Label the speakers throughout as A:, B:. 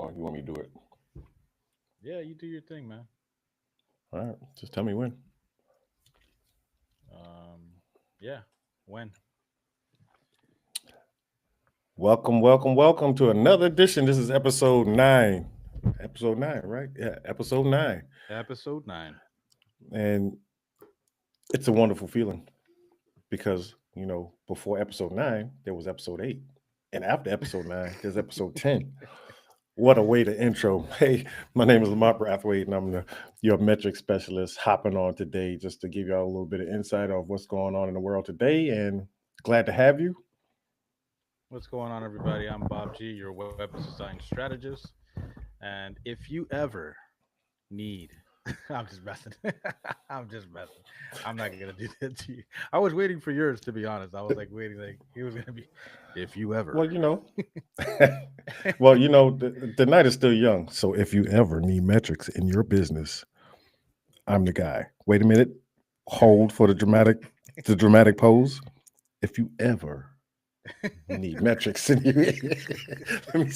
A: or you want me to do it?
B: Yeah, you do your thing, man.
A: All right, just tell me when.
B: Um, yeah. When?
A: Welcome to another edition. This is episode 9. Episode 9, right? Yeah, episode 9.
B: Episode 9.
A: And it's a wonderful feeling because, before episode 9, there was episode 8. And after episode 9, there's episode 10. What a way to intro. Hey, my name is Lamont Braithwaite, and I'm your metric specialist hopping on today just to give y'all a little bit of insight of what's going on in the world today. And glad to have you.
B: What's going on, everybody? I'm Bob G, your web design strategist. And if you ever need, I'm just messing. I'm just messing. I'm not gonna do that to you. I was waiting for yours, to be honest. I was like waiting, like he was gonna be. If you ever.
A: Well, the night is still young. So if you ever need metrics in your business, I'm the guy. Wait a minute. Hold for the dramatic pose. If you ever need metrics in your let me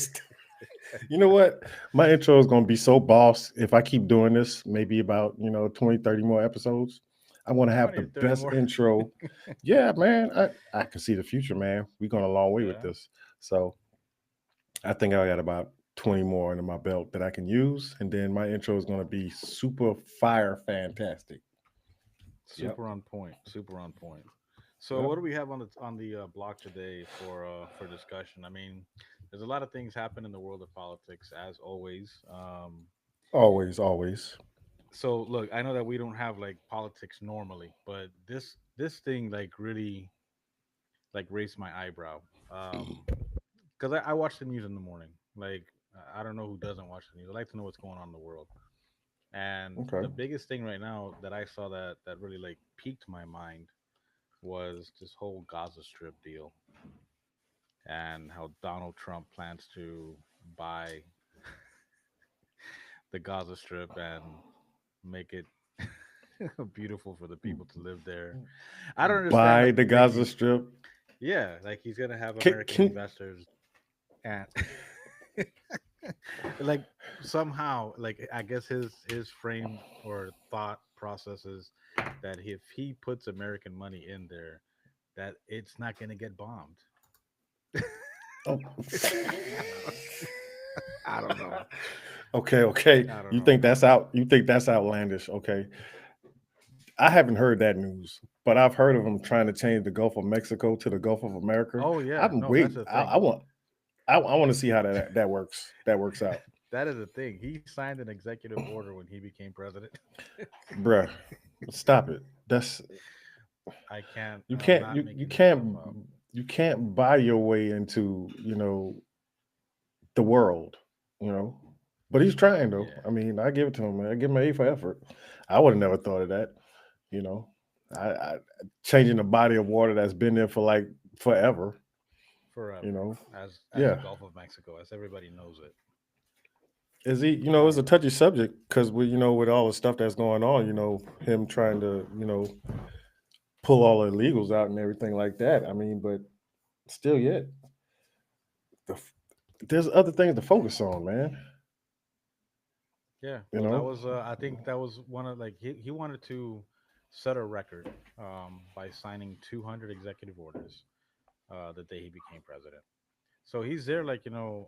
A: you know what? My intro is going to be so boss if I keep doing this, maybe about, 20, 30 more episodes. I want to have
B: 20
A: the
B: or 30
A: best
B: more.
A: intro. Yeah, man. I can see the future, man. We're going a long way with
B: Yeah.
A: this. So I think I got about 20 more under my belt that I can use. And then my intro is going to be super fire fantastic. Yep.
B: Super on point. Super on point. So,
A: Yep.
B: what do we have on the block today for discussion? I mean, there's a lot of things happen in the world of politics, as always.
A: Always, always.
B: So, look, I know that we don't have like politics normally, but this thing like really like raised my eyebrow. Because I watch the news in the morning. Like, I don't know who doesn't watch the news. I like to know what's going on in the world. And
A: Okay.
B: the biggest thing right now that I saw that really like piqued my mind was this whole Gaza Strip deal and how Donald Trump plans to buy the Gaza Strip and make it beautiful for the people to live there. I don't understand
A: Buy
B: like
A: the
B: like
A: Gaza Strip.
B: yeah, like he's gonna have
A: Can,
B: American
A: can,
B: investors and like somehow like I guess his frame or thought process is that if he puts American money in there, that it's not gonna get bombed.
A: oh.
B: I don't know.
A: Okay, okay.
B: I don't
A: You
B: know.
A: think that's out? You think that's outlandish? Okay, I haven't heard that news, but I've heard of them trying to change the Gulf of Mexico to the Gulf of America.
B: Oh yeah,
A: I'm
B: no, that's
A: wait.
B: the
A: I,
B: thing.
A: I want. I want to see how that works. That works out,
B: That is the thing. He signed an executive order when he became president.
A: bruh. Stop it. That's
B: I can't.
A: you
B: I'm
A: can't
B: not
A: you
B: making this stuff
A: can't
B: up.
A: you can't buy your way into the world. You know, but he's trying though.
B: Yeah.
A: I mean, I give it to him. Man. I give him an A for effort. I would have never thought of that. You know, I changing the body of water that's been there for like forever. You
B: Forever,
A: know,
B: as the
A: yeah.
B: Gulf of Mexico, as everybody knows it.
A: Is he?
B: I
A: It's a
B: don't know.
A: touchy subject because with all the stuff that's going on. Him trying to pull all the illegals out and everything like that. I mean, but still, yet the, there's other things to focus on, man.
B: Yeah.
A: You
B: Well, that
A: know,
B: was. I think that was one of like he wanted to set a record by signing 200 executive orders the day he became president. So he's there, like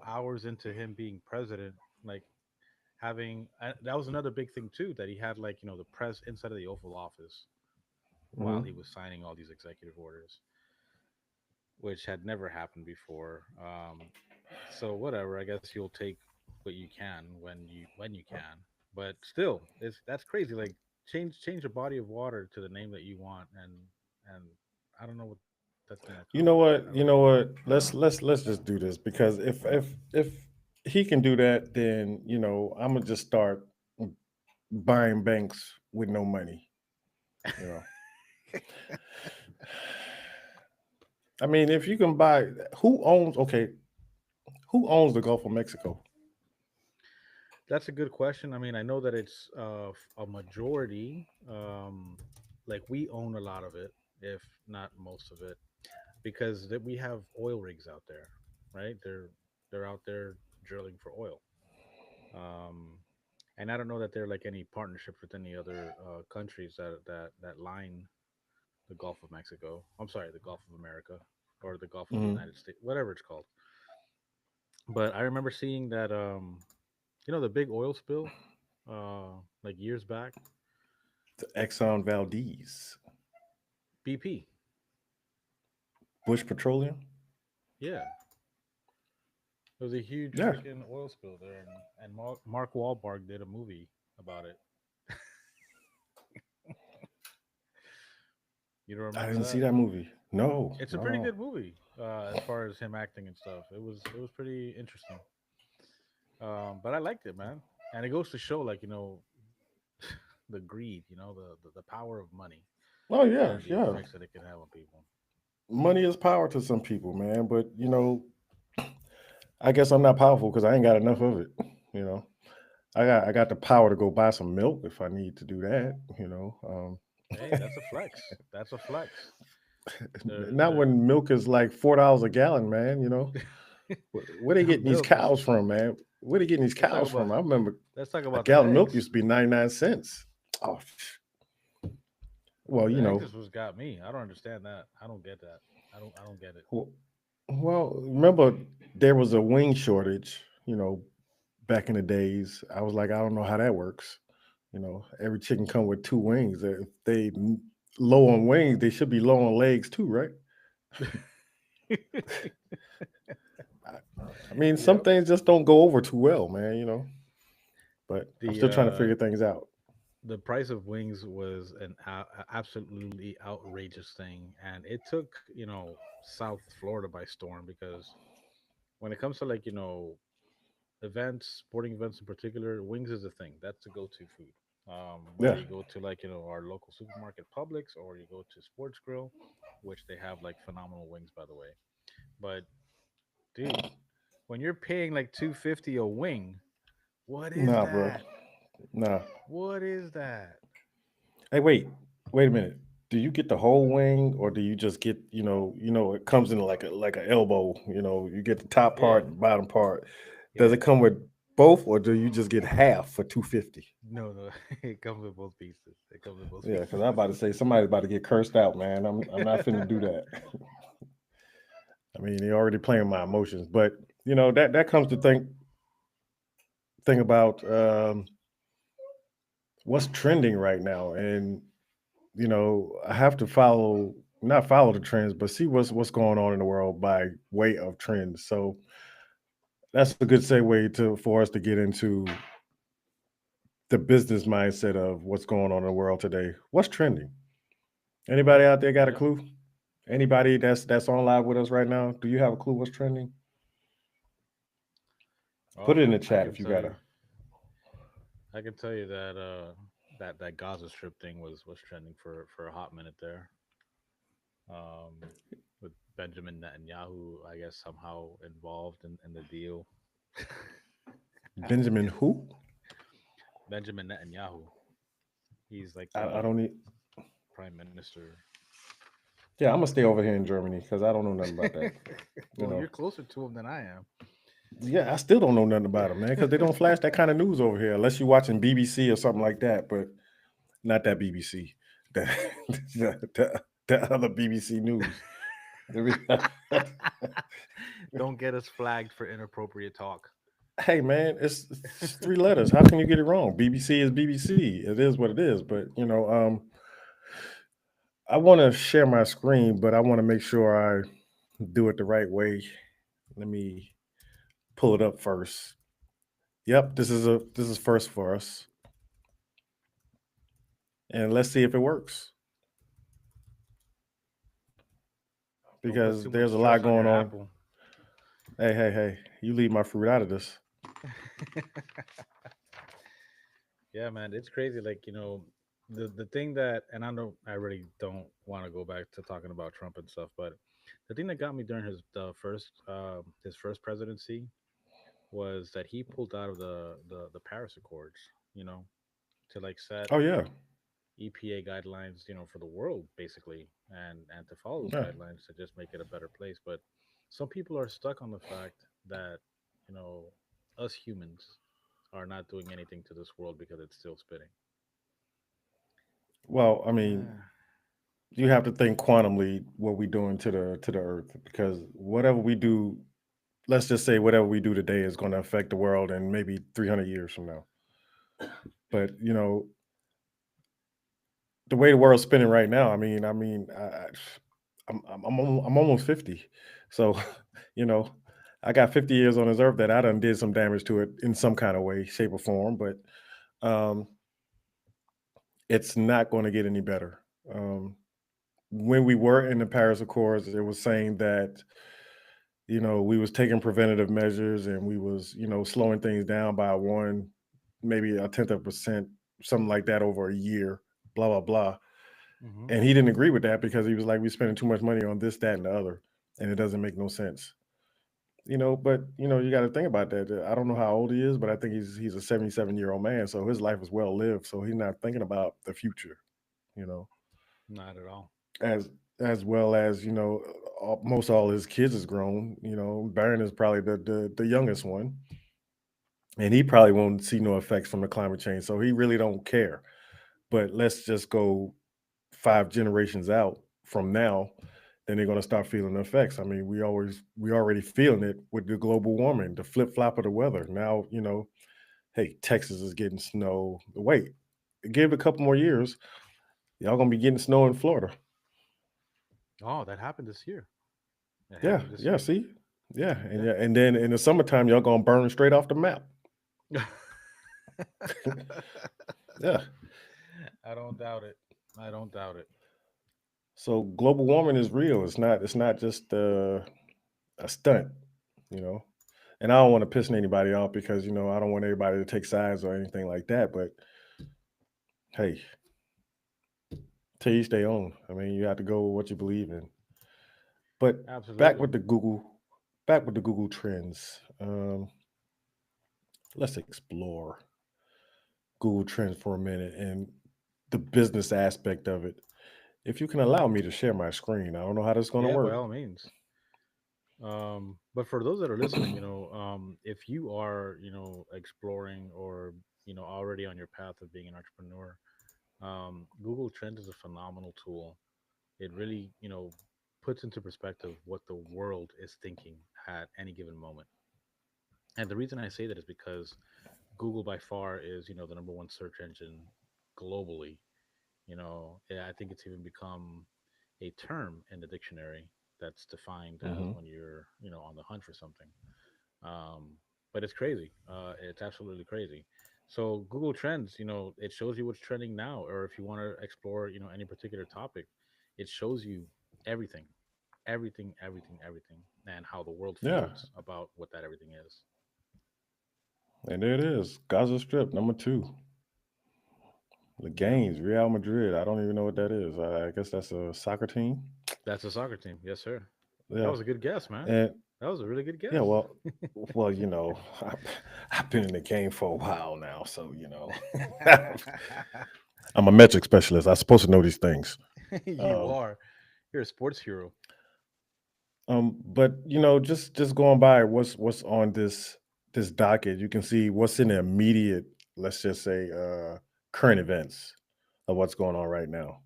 B: hours into him being president, like having. That was another big thing too that he had, like the press inside of the Oval Office while
A: hmm
B: he was signing all these executive orders, which had never happened before. So whatever, I guess you'll take what you can when you can, but still, that's crazy. Like change a body of water to the name that you want, and I don't know what that's gonna accomplish.
A: you know
B: I really
A: what?
B: don't.
A: You know what? Let's just do this because if he can do that, then I'm gonna just start buying banks with no money. You know, I mean, if you can buy, who owns the Gulf of Mexico?
B: That's a good question. I mean, I know that it's a majority. Like we own a lot of it, if not most of it, because that we have oil rigs out there, right? They're out there drilling for oil. Um, and I don't know that there are like any partnerships with any other countries that line the Gulf of Mexico. I'm sorry, the Gulf of America or the Gulf of the
A: Hmm.
B: United States, whatever it's called. But I remember seeing that the big oil spill like years back.
A: The Exxon Valdez,
B: BP.
A: Bush Petroleum.
B: Yeah. There was a huge
A: Yeah,
B: freaking oil spill there, and Mark Wahlberg did a movie about it. You don't
A: I
B: remember
A: didn't see
B: that?
A: that movie. No,
B: It's a pretty
A: no.
B: good movie as far as him acting and stuff. It was pretty interesting. But I liked it, man. And it goes to show, like the greed, the power of money
A: Oh yeah,
B: and the
A: yeah.
B: effects that it can have on people.
A: Money is power to some people, man. But I guess I'm not powerful because I ain't got enough of it. You know, I got the power to go buy some milk if I need to do that.
B: Hey, that's a flex. That's a flex.
A: Not
B: There,
A: when milk is like $4 a gallon, man. Where they getting these
B: milk.
A: cows from, man? Where they getting these
B: Let's talk
A: cows
B: about
A: from? I remember
B: let's talk
A: a
B: about the
A: gallon of milk used
B: eggs.
A: to be 99 cents. Oh, well,
B: The eggs is what's got me. I don't understand that. I don't get that. I don't get it.
A: w- well, remember there was a wing shortage. Back in the days, I was like, I don't know how that works. Every chicken come with two wings. If they low on wings, they should be low on legs too, right? I, I mean, some
B: Yep.
A: things just don't go over too well, man. But I'm
B: The
A: still trying to
B: uh
A: figure things out.
B: the price of wings was an absolutely outrageous thing, and it took South Florida by storm because when it comes to like events, sporting events in particular, wings is a thing. That's the go-to food. Whether
A: Yeah,
B: you go to like our local supermarket Publix or you go to Sports Grill, which they have like phenomenal wings by the way. But dude, when you're paying like 250 a wing, what is
A: nah, bro,
B: that?
A: nah.
B: What is that?
A: Hey, wait a minute. Do you get the whole wing, or do you just get it comes in like an elbow? You get the top
B: Yeah,
A: part and bottom part. Does
B: yeah.
A: it come with both, or do you just get half for 250?
B: No, no, it comes with both pieces. It comes with both
A: Yeah,
B: pieces.
A: because I'm about to say somebody's about to get cursed out, man. I'm not finna do that. I mean, you're already playing my emotions, but that comes to think about what's trending right now, and I have to follow not follow the trends, but see what's going on in the world by way of trends. So that's a good segue to for us to get into the business mindset of what's going on in the world today. What's trending? Anybody out there got a
B: Yep.
A: clue? Anybody that's on live with us right now? Do you have a clue what's trending? Put
B: Oh,
A: it in the
B: I
A: chat
B: can
A: if you
B: tell
A: got
B: you.
A: a.
B: I can tell you that that Gaza Strip thing was trending for a hot minute there. With Benjamin Netanyahu, I guess somehow involved in the deal.
A: Benjamin who?
B: Benjamin Netanyahu, he's like
A: I
B: the
A: don't need.
B: prime minister.
A: Yeah, I'm gonna stay over here in Germany because I don't know nothing about that. You
B: Well,
A: know.
B: you're closer to him than I am.
A: Yeah, I still don't know nothing about them, man, because they don't flash that kind of news over here unless you're watching BBC or something like that. But not that BBC, the the other BBC News.
B: Don't get us flagged for inappropriate talk.
A: Hey, man, it's three letters. How can you get it wrong? BBC is BBC. It is what it is. But I want to share my screen, but I want to make sure I do it the right way. Let me pull it up first. Yep, this is first for us, and let's see if it works
B: Don't put
A: because
B: too much
A: there's a lot
B: stress on
A: going
B: your
A: on.
B: apple.
A: Hey! You leave my fruit out of this.
B: Yeah, man, it's crazy. Like the thing that, and I know I really don't want to go back to talking about Trump and stuff, but the thing that got me during his first presidency was that he pulled out of the Paris Accords. You know, to like set
A: Oh yeah,
B: EPA guidelines, for the world basically, and to follow those
A: yeah.
B: guidelines to just make it a better place. But some people are stuck on the fact that you know us humans are not doing anything to this world because it's still spinning.
A: Well, I mean,
B: Uh,
A: you have to think quantumly what we're doing to the earth, because whatever we do, let's just say whatever we do today is going to affect the world in maybe 300 years from now. But the way the world's spinning right now, I'm almost 50, so you know, I got 50 years on this earth that I done did some damage to it in some kind of way, shape, or form. But um, it's not going to get any better. Um, when we were in the Paris Accords, it was saying that we was taking preventative measures, and we was slowing things down by one, maybe a tenth of a percent, something like that over a year. Blah blah blah.
B: hmm
A: And he didn't agree with that because he was like, "We're spending too much money on this, that, and the other, and it doesn't make no sense." But you got to think about that. I don't know how old he is, but I think he's a 77-year-old man, so his life is well lived. So he's not thinking about the future, you know,
B: Not at all.
A: as as well as most all his kids is grown. Barron is probably the youngest one, and he probably won't see no effects from the climate change, so he really don't care. But let's just go 5 generations out from now, then they're going to start feeling the effects. I mean, we already feeling it with the global warming, the flip flop of the weather. Now, hey, Texas is getting snow. Wait, give it a couple more years, y'all gonna be getting snow in Florida.
B: Oh, that happened this year. It
A: Yeah,
B: happened this
A: yeah.
B: year.
A: See,
B: Yeah.
A: yeah, and then in the summertime, y'all gonna burn straight off the map. Yeah.
B: I don't doubt it. I don't doubt it.
A: So global warming is real. It's not just a stunt. You know. And I don't want to piss anybody off because I don't want everybody to take sides or anything like that. But hey, to each their own. I mean, you have to go with what you believe in. But back
B: Absolutely.
A: with the Google, back with the Google Trends. Let's explore Google Trends for a minute and the business aspect of it. If you can allow me to share my screen, I don't know how this is going to
B: Yeah, by
A: work.
B: all means. But for those that are listening, if you are, exploring or, already on your path of being an entrepreneur, Google Trends is a phenomenal tool. It really, puts into perspective what the world is thinking at any given moment. And the reason I say that is because Google by far is, the number one search engine globally. I think it's even become a term in the dictionary that's defined as
A: Hmm.
B: when you're, on the hunt for something. Um, but it's crazy. It's absolutely crazy. So Google Trends, it shows you what's trending now, or if you want to explore, any particular topic, it shows you everything, everything, and how the world
A: Yeah,
B: feels about what that everything is.
A: and there it is, Gaza Strip #2. The
B: Yeah,
A: Games, Real Madrid. I don't even know what that is. I guess that's a soccer team.
B: that's a soccer team. Yes, sir. That
A: Yeah,
B: was a good guess, man.
A: and
B: That was a really good
A: yeah,
B: guess.
A: well, I've been in the game for a while now, so I'm a metric specialist. I'm supposed to know these things.
B: You
A: Um,
B: are. You're a sports hero.
A: but just going by what's on this docket, you can see what's in the immediate, let's just say, current events of what's going on right now.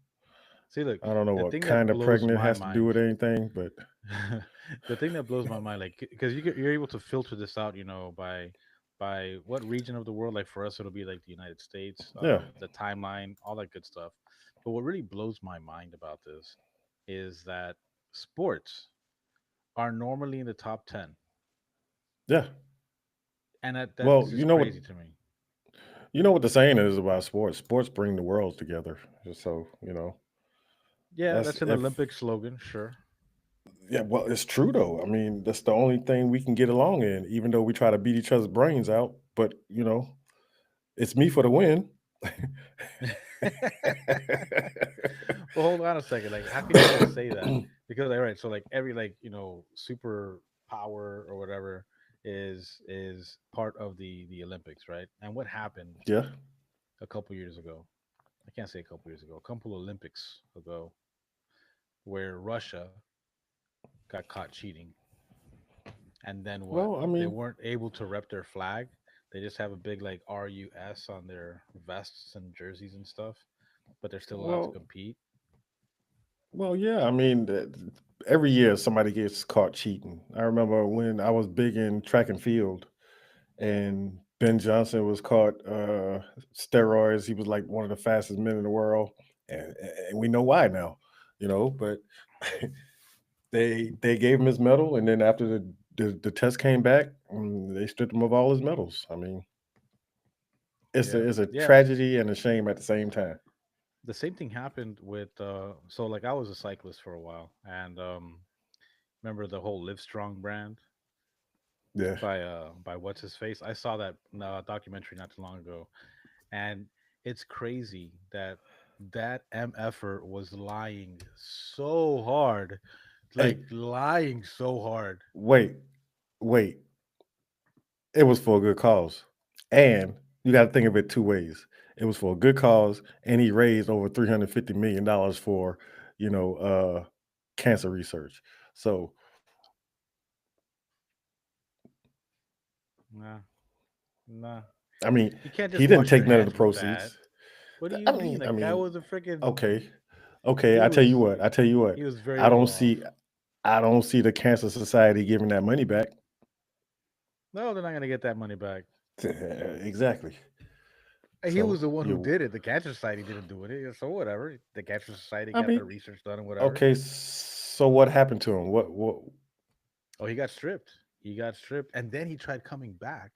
B: See, look,
A: I don't know
B: the
A: what
B: thing that
A: kind of
B: blows
A: pregnant
B: my
A: has to do
B: mind,
A: with anything, but
B: the thing that blows my mind, like, because you're able to filter this out, by what region of the world. Like for us, it'll be like the United States,
A: yeah,
B: the timeline, all that good stuff. But what really blows my mind about this is that sports are normally in the top 10,
A: yeah.
B: and that's
A: Well,
B: just crazy to me.
A: what the saying is about sports. Sports bring the world together. So
B: Yeah,
A: that's
B: that's an
A: if
B: Olympic slogan, sure.
A: yeah. Well, it's true though. I mean, that's the only thing we can get along in, even though we try to beat each other's brains out. But it's me for the win.
B: Well, hold on a second. Like, how can you even say that? Because, all right, so like every like super power or whatever is part of the Olympics, right? And what happened
A: Yeah.
B: a couple years ago? I can't say a couple years ago, a couple Olympics ago, where Russia got caught cheating, and then what?
A: Well, I
B: They
A: mean,
B: weren't able to rep their flag, They just have a big like RUS on their vests and jerseys and stuff, but they're still allowed to
A: Well,
B: compete.
A: yeah. I mean, every year somebody gets caught cheating. I remember when I was big in track and field, and Ben Johnson was caught steroids. He was like one of the fastest men in the world, and we know why now. But they gave him his medal, and then after the test came back, they stripped him of all his medals. I mean,
B: Yeah,
A: it's a
B: yeah.
A: tragedy and a shame at the same time.
B: The same thing happened with so like I was a cyclist for a while, and remember the whole Live Strong brand
A: Yeah.
B: by what's his face? I saw that documentary not too long ago, and it's crazy that that mf'er was lying so hard, like
A: Hey,
B: lying so hard.
A: wait, wait. It was for a good cause, and you got to think of it two ways. It was for a good cause, and he raised over $350 million for, you know, uh, cancer research. So,
B: Nah, nah.
A: I mean,
B: You can't
A: he
B: just
A: didn't
B: wash your
A: take none of the
B: hands with that.
A: proceeds.
B: What do you
A: I
B: mean?
A: mean,
B: That guy was a freaking.
A: okay, okay.
B: He
A: I tell you
B: was
A: what. I tell you what.
B: he was very
A: I
B: well
A: don't
B: off.
A: see. I don't see the Cancer Society giving that money back.
B: No, they're not gonna get that money back.
A: Exactly.
B: He
A: So
B: was the one who
A: you.
B: did it. The Cancer Society didn't do it. So whatever. The Cancer Society
A: I
B: got their
A: mean,
B: research done and whatever.
A: okay. So what happened to him? What?
B: Oh, he got stripped. He got stripped, and then he tried coming back.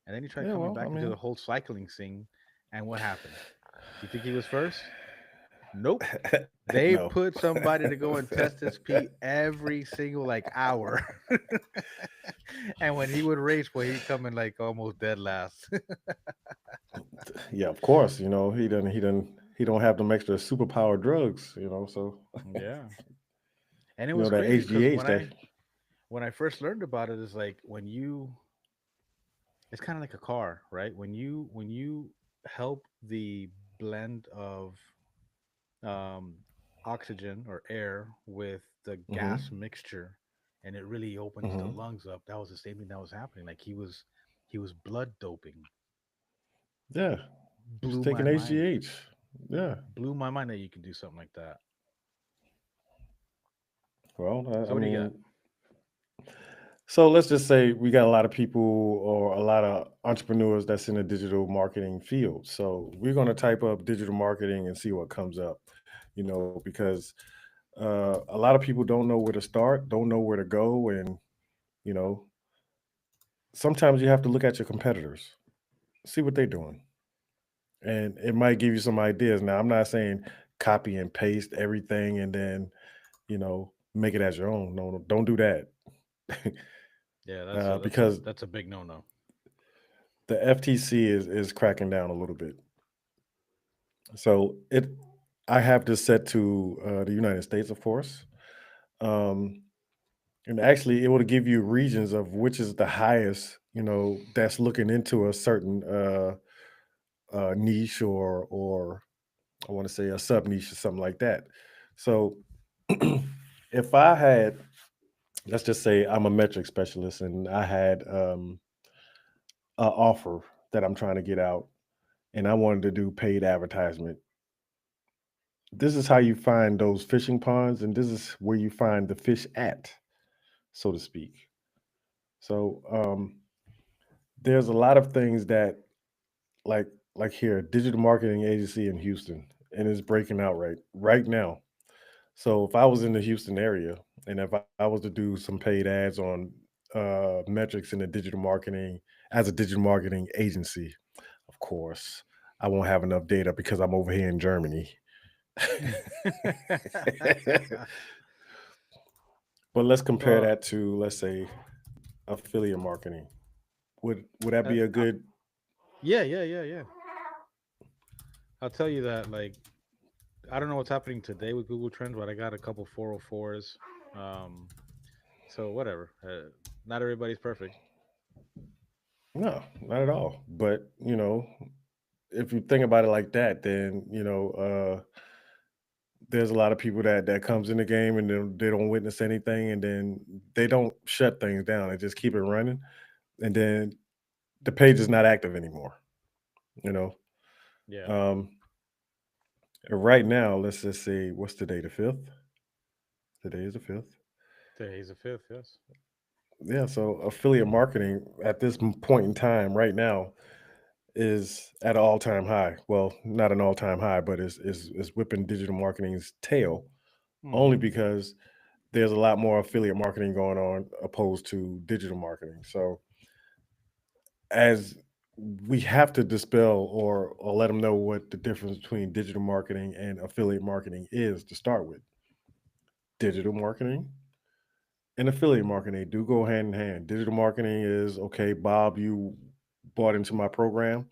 B: And then he tried
A: Yeah.
B: coming
A: Well, I
B: back into the
A: mean,
B: whole cycling scene. And what happened? You think he was first? Nope. They
A: no.
B: put somebody to go and test his pee every single like hour. And when he would race, well, he'd come in like almost dead last.
A: Yeah, of course. He don't have them extra superpower drugs. So
B: Yeah. And it
A: you know
B: was
A: that
B: crazy because
A: HGH that.
B: when I first learned about it, it's like when you it's kind of like a car, right? When you help the blend of um, oxygen or air with the
A: Hmm.
B: gas mixture, and it really opens the
A: Hmm.
B: lungs up. That was the same thing that was happening. Like he was blood doping.
A: Yeah, he's
B: Blew my
A: taking
B: mind.
A: HGH. Yeah.
B: Blew my mind that you can do something like that.
A: Well,
B: So
A: I
B: what do you got?
A: mean, so let's just say we got a lot of people or a lot of entrepreneurs that's in the digital marketing field. So we're going to type up digital marketing and see what comes up. Because a lot of people don't know where to start, don't know where to go, and you know, sometimes you have to look at your competitors, see what they're doing, and it might give you some ideas. Now, I'm not saying copy and paste everything and then make it as your own. No, no, don't do that.
B: Yeah, that's a that's a
A: Because
B: that's a big no no.
A: the FTC is cracking down a little bit. So I have this set to the United States, of course, um, and actually, it will give you regions of which is the highest. That's looking into a certain niche or I want to say a sub niche or something like that. So, if I had, let's just say, I'm a metric specialist, and I had an offer that I'm trying to get out, and I wanted to do paid advertisement. This is how you find those fishing ponds, and this is where you find the fish at, so to speak. So there's a lot of things that like here, digital marketing agency in Houston, and it's breaking out right now. So if I was in the Houston area, and if I was to do some paid ads on metrics in the digital marketing as a digital marketing agency, of course, I won't have enough data because I'm over here in Germany. But let's compare
B: Well,
A: that to, let's say, affiliate marketing. Would that
B: uh,
A: be a
B: uh,
A: good?
B: yeah, yeah, yeah, yeah. I'll tell you that. Like, I don't know what's happening today with Google Trends, but I got a couple 404s. Um, so whatever. Not everybody's perfect.
A: No, not at all. But if you think about it like that, then there's a lot of people that comes in the game and then they don't witness anything, and then they don't shut things down. They just keep it running, and then the page is not active anymore. You know,
B: Yeah.
A: um, right now, let's just say, what's today? The fifth. Today is the fifth.
B: Today's the fifth. Yes.
A: Yeah. So affiliate marketing at this point in time, right now, is at an all time high. Well, not an all time high, but is whipping digital marketing's tail
B: Hmm.
A: only because there's a lot more affiliate marketing going on opposed to digital marketing. So as we have to dispel or let them know what the difference between digital marketing and affiliate marketing is to start with. Digital marketing and affiliate marketing do go hand in hand. Digital marketing is okay, Bob, you bought into my program.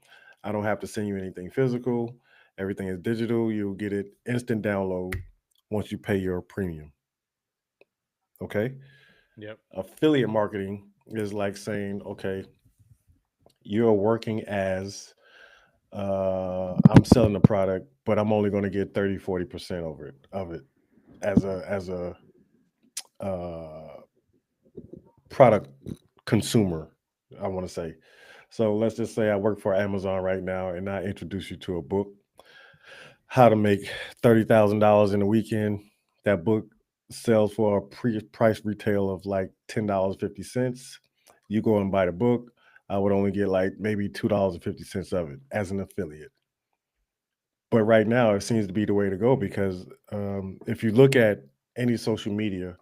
A: I don't have to send you anything physical. Everything is digital. You'll get it instant download once you pay your premium. Okay.
B: Yep.
A: Affiliate marketing is like saying, okay, you're working as I'm selling the product, but I'm only going to get 30-40% over it of it as a uh, product consumer, I want to say. So let's just say I work for Amazon right now and I introduce you to a book, how to make $30,000 in a weekend. That book sells for a price retail of like $10.50. You go and buy the book. I would only get like maybe $2.50 of it as an affiliate. But right now, it seems to be the way to go because if you look at any social media,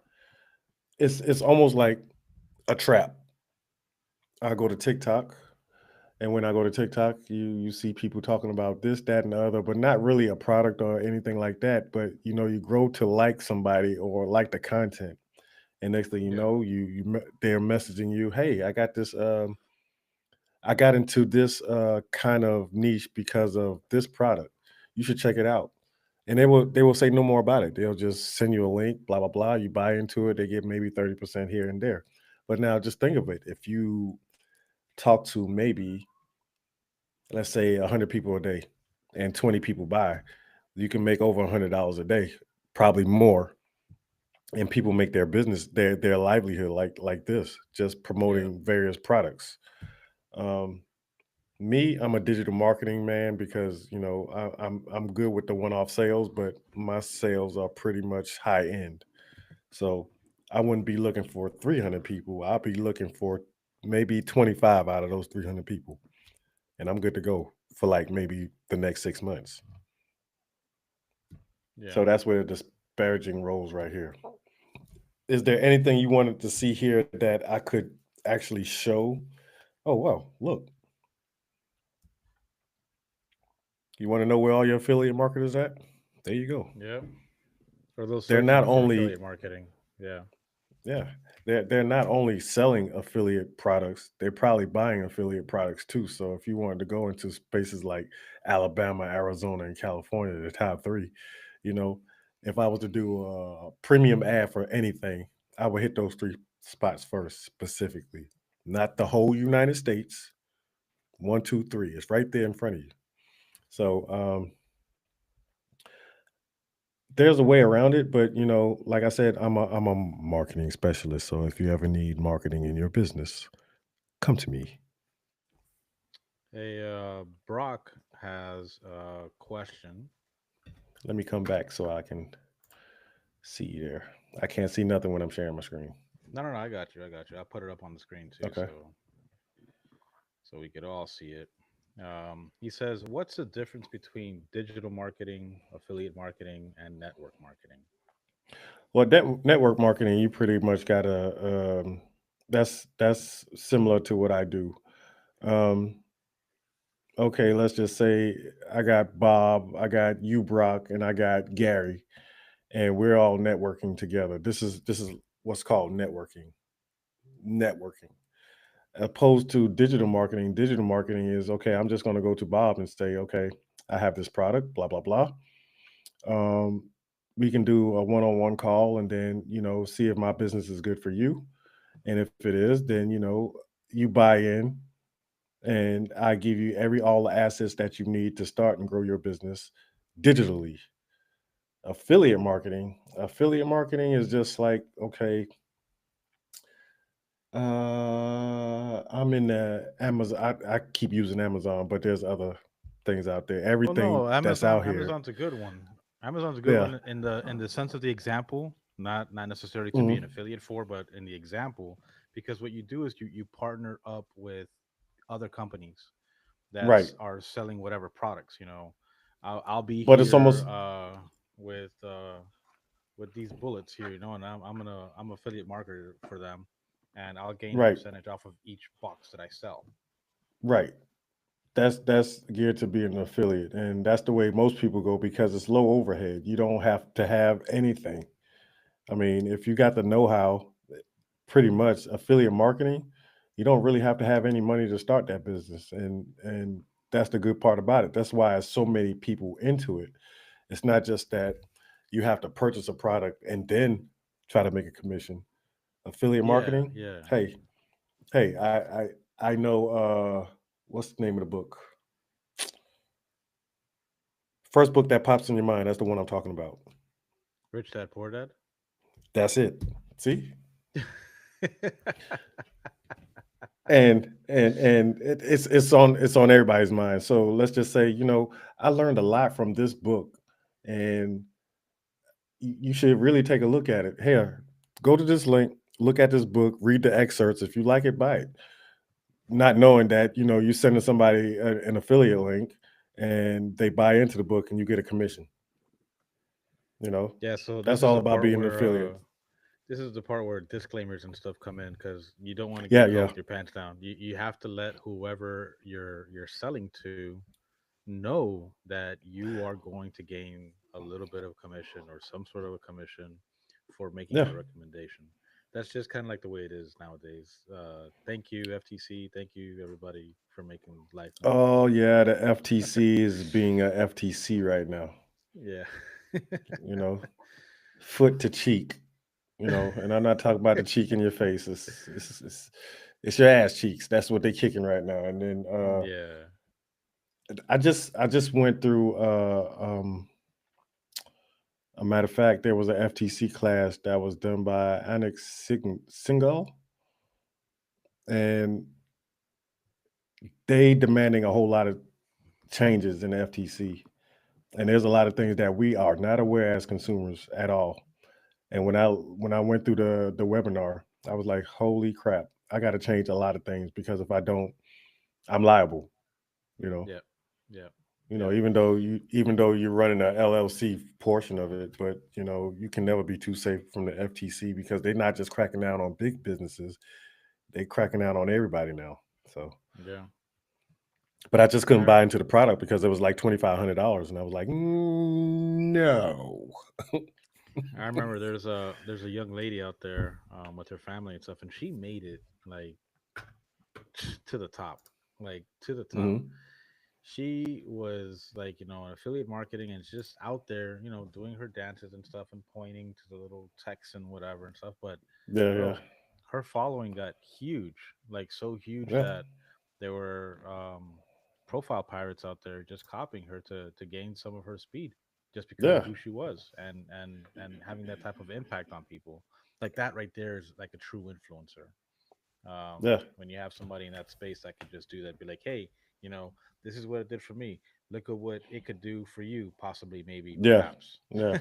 A: it's almost like a trap. I go to TikTok, and when I go to TikTok, you see people talking about this, that, and the other, but not really a product or anything like that. But you grow to like somebody or like the content, and next thing you
B: Yeah.
A: know, they're messaging you, "Hey, I got into this kind of niche because of this product. You should check it out." And they will say no more about it. They'll just send you a link, blah blah blah. You buy into it, they get maybe 30% here and there. But now just think of it. If you talk to maybe, let's say, 100 people a day and 20 people buy, you can make over $100 a day, probably more. And people make their business, their livelihood like this, just
B: Yeah.
A: promoting various products. Um, Me, I'm a digital marketing man because I'm good with the one-off sales, but my sales are pretty much high end. So I wouldn't be looking for 300 people. I'll be looking for maybe 25 out of those 300 people, and I'm good to go for like maybe the next 6 months.
B: Yeah.
A: So that's where the disparaging roles right here. Is there anything you wanted to see here that I could actually show? Oh wow, look, you want to know where all your affiliate marketers at? There you go.
B: Yep. Or those
A: They're
B: searching
A: not
B: for affiliate
A: only
B: marketing. Yeah.
A: Yeah, they're not only selling affiliate products, they're probably buying affiliate products too. So if you wanted to go into spaces like Alabama, Arizona, and California, the top three, you know, if I was to do a premium ad for anything, I would hit those three spots first specifically, not the whole United States. One, two, three. It's right there in front of you. So there's a way around it, but like I said, I'm a marketing specialist. So if you ever need marketing in your business, come to me.
B: Brock has a question.
A: Let me come back so I can see you there. I can't see nothing when I'm sharing my screen.
B: No, no, no. I got you. I got you. I put it up on the screen too,
A: Okay.
B: so we could all see it. He says, "What's the difference between digital marketing, affiliate marketing, and network marketing?"
A: Well, network marketing, you pretty much gotta. That's similar to what I do. Um, okay, let's just say I got Bob, I got you, Brock, and I got Gary, and we're all networking together. This is what's called networking. Networking. Opposed to digital marketing is okay. I'm just going to go to Bob and say, okay, I have this product, blah blah blah. Um, we can do a one-on-one call, and then see if my business is good for you. And if it is, then you buy in, and I give you all the assets that you need to start and grow your business digitally. Affiliate marketing is just like, okay, I'm in the Amazon. I keep using Amazon, but there's other things out there.
B: Well, no,
A: Everything that's out here.
B: Amazon's a good one. Amazon's a good
A: Yeah.
B: one in the sense of the example, not necessarily to be an
A: Hmm.
B: affiliate for, but in the example, because what you do is you partner up with other companies that
A: Right.
B: are selling whatever products. I'll be
A: But it's
B: here
A: almost
B: with these bullets here, and I'm affiliate marketer for them, and I'll gain a
A: right.
B: percentage off of each box that I sell.
A: Right. That's geared to be an affiliate, and that's the way most people go because it's low overhead. You don't have to have anything. I mean, if you got the know-how, pretty much affiliate marketing, you don't really have to have any money to start that business, and that's the good part about it. That's why so many people into it. It's not just that you have to purchase a product and then try to make a commission. Affiliate
B: Yeah,
A: marketing,
B: yeah.
A: hey, hey, I know what's the name of the book? First book that pops in your mind, that's the one I'm talking about.
B: Rich Dad Poor Dad.
A: That's it. See? And it's on everybody's mind. So let's just say, I learned a lot from this book, and you should really take a look at it. Here, go to this link, look at this book, read the excerpts. If you like it, buy it. Not knowing that, you're sending somebody an affiliate link and they buy into the book and you get a commission. You know,
B: Yeah, so this
A: that's
B: is
A: all
B: the
A: about
B: part
A: being an
B: where
A: affiliate.
B: this is the part where disclaimers and stuff come in, because you don't want to
A: Yeah,
B: get caught
A: yeah,
B: with your pants down. You have to let whoever you're selling to know that you are going to gain a little bit of commission or some sort of a commission for making
A: yeah.
B: that recommendation. That's just kind of like the way it is nowadays. Thank you, FTC. Thank you, everybody, for making life more
A: Oh
B: easy.
A: yeah, the FTC is being a FTC right now.
B: Yeah.
A: You know, foot to cheek. And I'm not talking about the cheek in your face. It's your ass cheeks. That's what they kicking right now. And then
B: Yeah.
A: I just went through a matter of fact, there was an FTC class that was done by Anik Singal, and they demanding a whole lot of changes in the FTC. And there's a lot of things that we are not aware as consumers at all. And when I went through the webinar, I was like, "Holy crap! I got to change a lot of things because if I don't, I'm liable." You know,
B: Yeah. Yeah. Yeah.
A: even though you're running a LLC portion of it, but you can never be too safe from the FTC because they're not just cracking down on big businesses; they cracking down on everybody now. So,
B: Yeah.
A: but I just couldn't
B: I
A: buy into the product because it was like $2,500, and I was like, no.
B: I remember there's a young lady out there with her family and stuff, and she made it like to the top, like to the top.
A: Hmm.
B: She was like, an affiliate marketing, and just out there, doing her dances and stuff and pointing to the little text and whatever and stuff. But
A: Yeah, yeah,
B: bro, her following got huge, like so huge
A: yeah,
B: that there were profile pirates out there just copying her to gain some of her speed, just because of
A: yeah,
B: who she was, and having that type of impact on people. Like that right there is like a true influencer.
A: yeah,
B: When you have somebody in that space that could just do that, be like, hey, you know, this is what it did for me. Look at what it could do for you, possibly, maybe,
A: yeah,
B: perhaps.
A: yeah.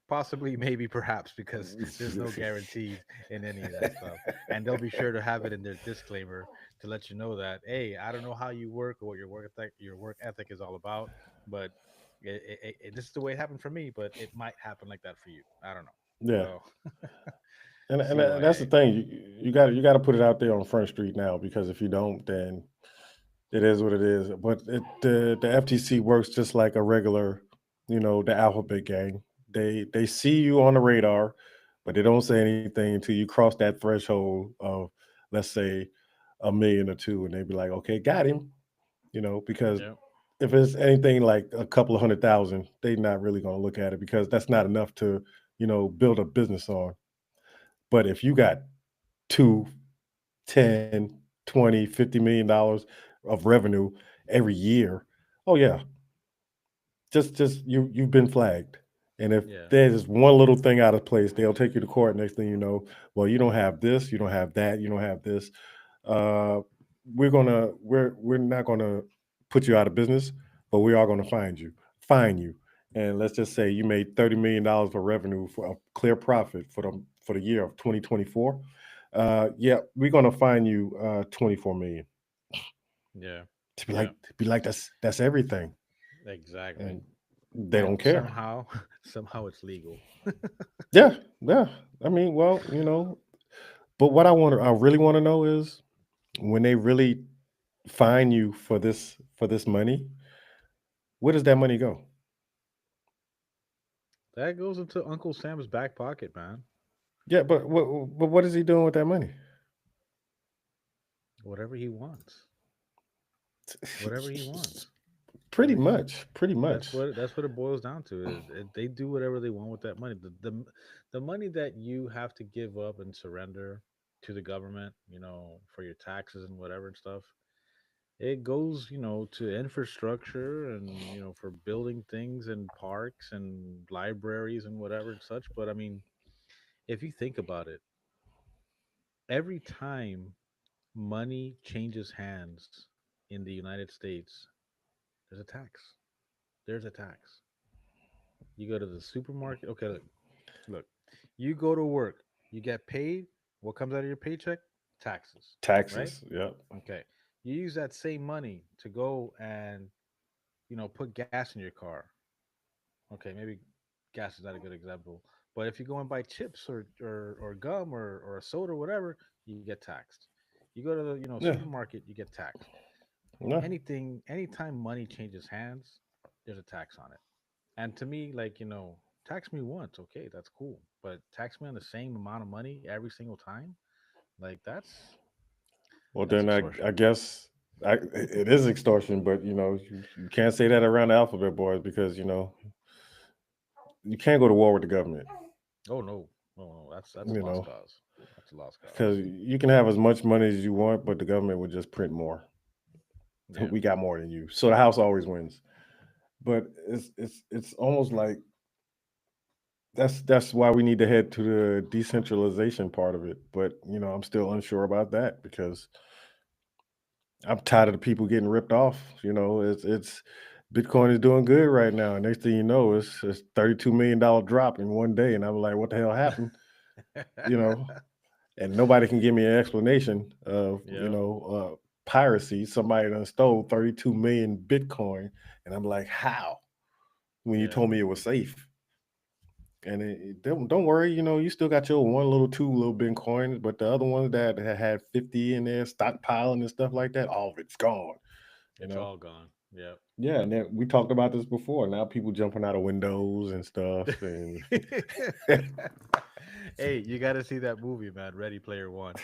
B: Possibly, maybe, perhaps, because there's no guarantees in any of that stuff. And they'll be sure to have it in their disclaimer to let you know that, hey, I don't know how you work or what your work ethic is all about, but this is the way it happened for me, but it might happen like that for you. I don't know.
A: Yeah.
B: So,
A: And that's the
B: CYA.
A: thing. You got to put it out there on Front Street now because if you don't, then it is what it is. But the FTC works just like a regular, the alphabet gang. They see you on the radar, but they don't say anything until you cross that threshold of, let's say, a million or two, and they be like, "Okay, got him." Because
B: Yeah.
A: if it's anything like a couple of 100,000, they're not really going to look at it because that's not enough to, build a business on. But if you got two, 10, 20, $50 million of revenue every year, oh yeah, just you've been flagged. And if
B: Yeah.
A: there's one little thing out of place, they'll take you to court. Next thing you know, well, you don't have this, you don't have that, you don't have this. Uh, we're not gonna put you out of business, but we are gonna fine you. And let's just say you made $30 million for revenue for a clear profit for the year of 2024. Yeah, we're gonna fine you 24 million.
B: Yeah. Yeah.
A: To be like that's everything,
B: Exactly.
A: and they
B: And
A: don't care.
B: somehow, somehow it's legal.
A: Yeah, yeah. I mean, well, but what I really want to know is when they really fine you for this money, where does that money go?
B: That goes into Uncle Sam's back pocket, man.
A: Yeah, but what is he doing with that money?
B: Whatever he wants. Whatever he wants.
A: Pretty
B: Like
A: much, pretty
B: that's
A: much.
B: what it boils down to. They do whatever they want with that money. The money that you have to give up and surrender to the government, for your taxes and whatever and stuff. It goes, to infrastructure and for building things and parks and libraries and whatever and such. But I mean, if you think about it, every time money changes hands in the United States, there's a tax. There's a tax. You go to the supermarket. Okay, look. You go to work. You get paid. What comes out of your paycheck? Taxes, right?
A: Taxes. Yeah.
B: Okay. You use that same money to go and put gas in your car. Okay, maybe gas is not a good example, but if you go and buy chips or gum or a soda or whatever, you get taxed. You go to the
A: Yeah.
B: supermarket, you get taxed.
A: No.
B: Anytime money changes hands, there's a tax on it. And to me, like, tax me once, okay, that's cool. But tax me on the same amount of money every single time, like
A: Well,
B: that's
A: then
B: extortion.
A: I guess it is extortion, but you can't say that around the alphabet boys because you can't go to war with the government.
B: Oh no, no, that's a
A: You
B: lost
A: know,
B: cause. That's a lost
A: because
B: cause.
A: you can have as much money as you want, but the government would just print more.
B: Yeah,
A: We got more than you, so the house always wins. But it's almost like that's why we need to head to the decentralization part of it. But I'm still unsure about that because I'm tired of the people getting ripped off. It's Bitcoin is doing good right now. And next thing you know, it's $32 million drop in one day. And I'm like, what the hell happened? You know, and nobody can give me an explanation of,
B: yeah,
A: piracy. Somebody done stole 32 million Bitcoin. And I'm like, how? When you
B: yeah,
A: told me it was safe. And don't worry, you still got your one little, two little Bitcoins, but the other ones that had 50 in there, stockpiling and stuff like that, all of it's gone. You
B: it's
A: know,
B: all gone. Yeah.
A: yeah, and then we talked about this before. Now people jumping out of windows and stuff, and
B: Hey, you got to see that movie, man. Ready Player One.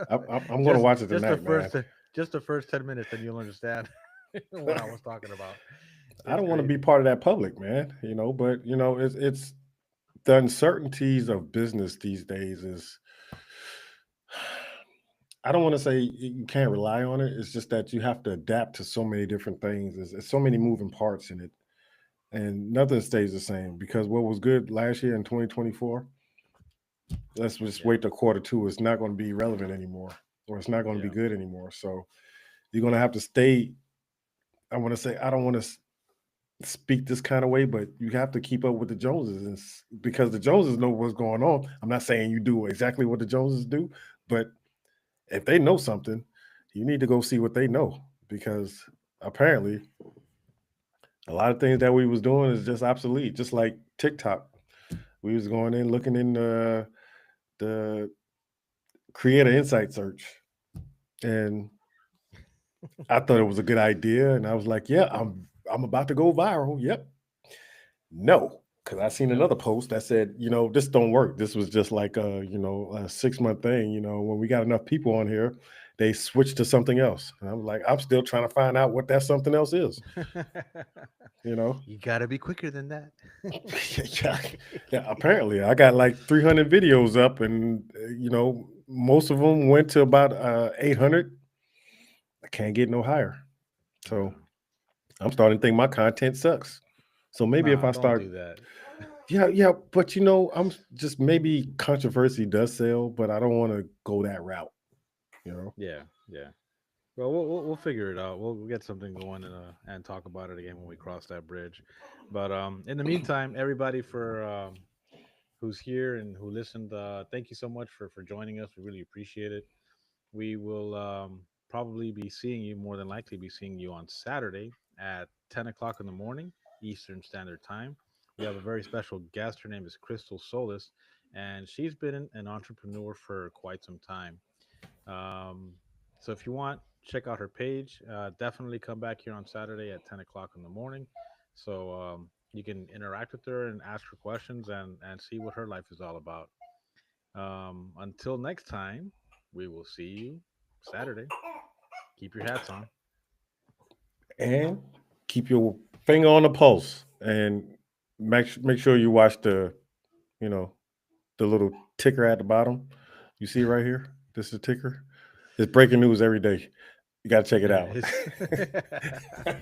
A: I'm going to
B: just
A: watch it
B: just the
A: tonight, man.
B: first just the first 10 minutes, then you'll understand what I was talking about.
A: I
B: It's
A: don't want to be
B: crazy.
A: part of that public, man. But it's the uncertainties of business these days is. I don't want to say you can't rely on it. It's just that you have to adapt to so many different things. There's so many moving parts in it, and nothing stays the same. Because what was good last year in 2024, let's just
B: Yeah,
A: wait to quarter two. It's not going to be relevant anymore, or it's not going to be
B: yeah,
A: good anymore. So you're going to have to stay. I want to say I don't want to speak this kind of way, but you have to keep up with the Joneses, because the Joneses know what's going on. I'm not saying you do exactly what the Joneses do, but if they know something, you need to go see what they know, because apparently a lot of things that we was doing is just obsolete. Just like TikTok, we was going in looking in the creator insight search, and I thought it was a good idea, and I was like, yeah, I'm about to go viral. Yep. No, because I seen
B: nope.
A: another post that said, this don't work. This was just like a 6 month thing. When we got enough people on here, they switched to something else. And I'm like, I'm still trying to find out what that something else is. You know,
B: You gotta be quicker than that.
A: yeah, yeah. Apparently, I got like 300 videos up, and most of them went to about 800. I can't get no higher. So
B: Yeah.
A: I'm starting to think my content sucks. So maybe if
B: Nah,
A: I
B: don't
A: start
B: do that.
A: Yeah, yeah, but I'm just maybe controversy does sell, but I don't want to go that route. You know.
B: Yeah, yeah. Well, we'll figure it out. We'll get something going and talk about it again when we cross that bridge. But in the meantime, everybody for who's here and who listened, thank you so much for joining us. We really appreciate it. We will probably be seeing you, more than likely be seeing you on Saturday at 10 o'clock in the morning, Eastern Standard Time. We have a very special guest. Her name is Crystal Solis, and she's been an entrepreneur for quite some time. Um, so if you want, check out her page. Definitely come back here on Saturday at 10 o'clock in the morning. So you can interact with her and ask her questions and see what her life is all about. Until next time, we will see you Saturday. Keep your hats on.
A: And keep your finger on the pulse, and make sure you watch you know the little ticker at the bottom. You see right here. This is the ticker. It's breaking news every day. You got to check it
B: There it
A: out.
B: is.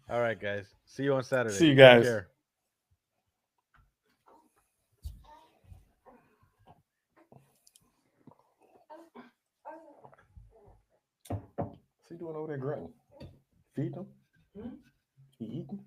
B: All right, guys. See you on Saturday.
A: See you
B: Take
A: guys.
B: care.
A: What's he doing over there grunting? Feeding them? He eating?